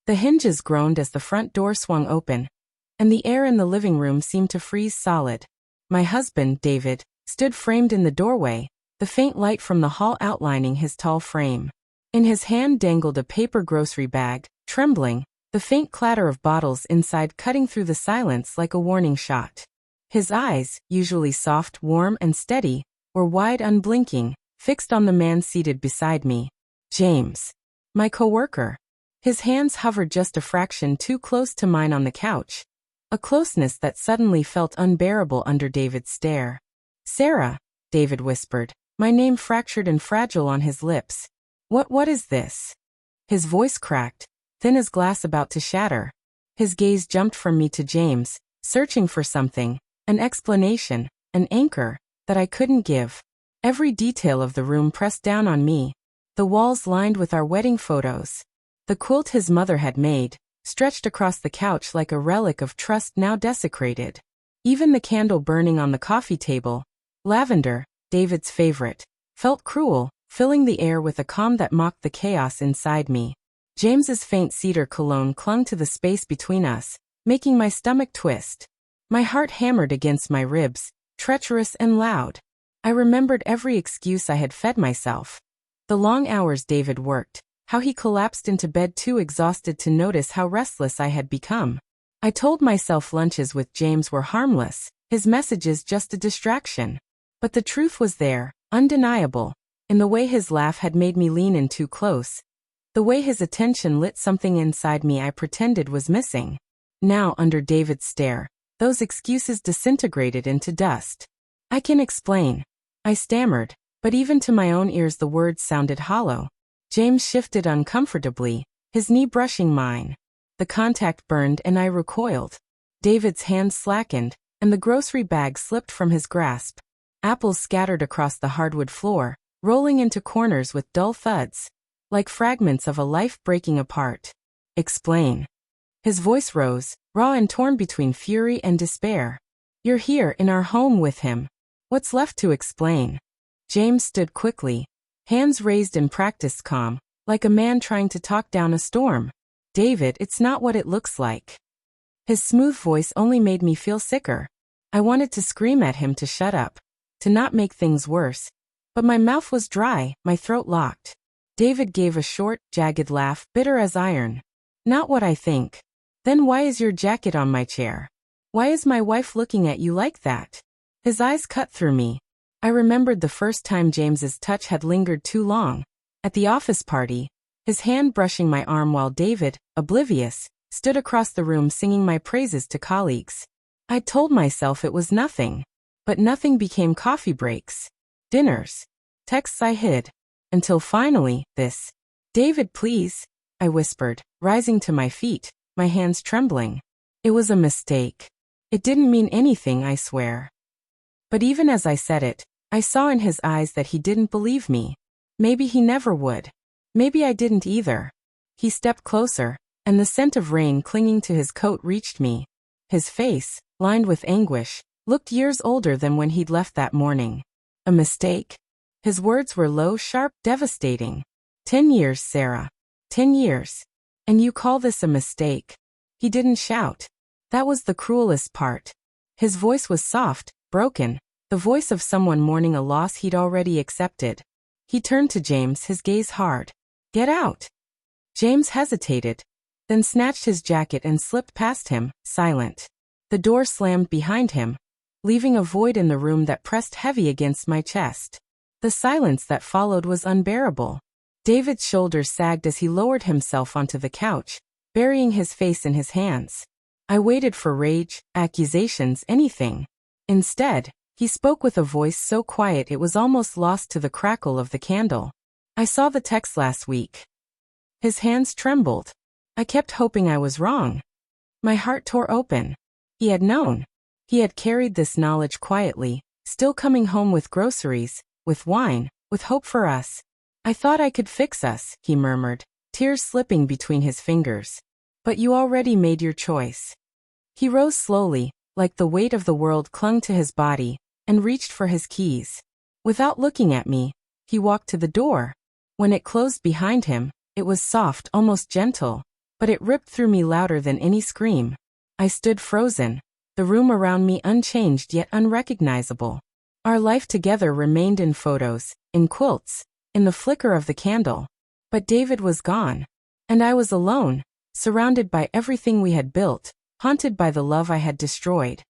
The hinges groaned as the front door swung open, and the air in the living room seemed to freeze solid. My husband, David, stood framed in the doorway, the faint light from the hall outlining his tall frame. In his hand dangled a paper grocery bag, trembling, the faint clatter of bottles inside cutting through the silence like a warning shot. His eyes, usually soft, warm, and steady, were wide, unblinking, fixed on the man seated beside me. James. My coworker. His hands hovered just a fraction too close to mine on the couch, a closeness that suddenly felt unbearable under David's stare. Sarah, David whispered, my name fractured and fragile on his lips. What is this? His voice cracked, thin as glass about to shatter. His gaze jumped from me to James, searching for something, an explanation, an anchor, that I couldn't give. Every detail of the room pressed down on me. The walls lined with our wedding photos. The quilt his mother had made, stretched across the couch like a relic of trust now desecrated. Even the candle burning on the coffee table, lavender, David's favorite, felt cruel, filling the air with a calm that mocked the chaos inside me. James's faint cedar cologne clung to the space between us, making my stomach twist. My heart hammered against my ribs, treacherous and loud. I remembered every excuse I had fed myself. The long hours David worked, how he collapsed into bed too exhausted to notice how restless I had become. I told myself lunches with James were harmless, his messages just a distraction. But the truth was there, undeniable, in the way his laugh had made me lean in too close, the way his attention lit something inside me I pretended was missing. Now, under David's stare, those excuses disintegrated into dust. I can explain. I stammered, but even to my own ears the words sounded hollow. James shifted uncomfortably, his knee brushing mine. The contact burned and I recoiled. David's hands slackened, and the grocery bag slipped from his grasp. Apples scattered across the hardwood floor, rolling into corners with dull thuds, like fragments of a life breaking apart. Explain. His voice rose, raw and torn between fury and despair. You're here in our home with him. What's left to explain? James stood quickly, hands raised in practiced calm, like a man trying to talk down a storm. David, it's not what it looks like. His smooth voice only made me feel sicker. I wanted to scream at him to shut up, to not make things worse, but my mouth was dry, my throat locked. David gave a short, jagged laugh, bitter as iron. Not what I think. Then why is your jacket on my chair? Why is my wife looking at you like that? His eyes cut through me. I remembered the first time James's touch had lingered too long. At the office party, his hand brushing my arm while David, oblivious, stood across the room singing my praises to colleagues. I told myself it was nothing. But nothing became coffee breaks, dinners, texts I hid, until finally, this. David, please, I whispered, rising to my feet, my hands trembling. It was a mistake. It didn't mean anything, I swear. But even as I said it, I saw in his eyes that he didn't believe me. Maybe he never would. Maybe I didn't either. He stepped closer, and the scent of rain clinging to his coat reached me. His face, lined with anguish, looked years older than when he'd left that morning. A mistake? His words were low, sharp, devastating. 10 years, Sarah. 10 years. And you call this a mistake? He didn't shout. That was the cruelest part. His voice was soft, broken, the voice of someone mourning a loss he'd already accepted. He turned to James, his gaze hard. Get out. James hesitated, then snatched his jacket and slipped past him, silent. The door slammed behind him, leaving a void in the room that pressed heavy against my chest. The silence that followed was unbearable. David's shoulders sagged as he lowered himself onto the couch, burying his face in his hands. I waited for rage, accusations, anything. Instead, he spoke with a voice so quiet it was almost lost to the crackle of the candle. I saw the text last week. His hands trembled. I kept hoping I was wrong. My heart tore open. He had known. He had carried this knowledge quietly, still coming home with groceries, with wine, with hope for us. I thought I could fix us, he murmured, tears slipping between his fingers. But you already made your choice. He rose slowly, like the weight of the world clung to his body, and reached for his keys. Without looking at me, he walked to the door. When it closed behind him, it was soft, almost gentle. but it ripped through me louder than any scream. I stood frozen, the room around me unchanged yet unrecognizable. Our life together remained in photos, in quilts, in the flicker of the candle. But David was gone. And I was alone, surrounded by everything we had built, haunted by the love I had destroyed.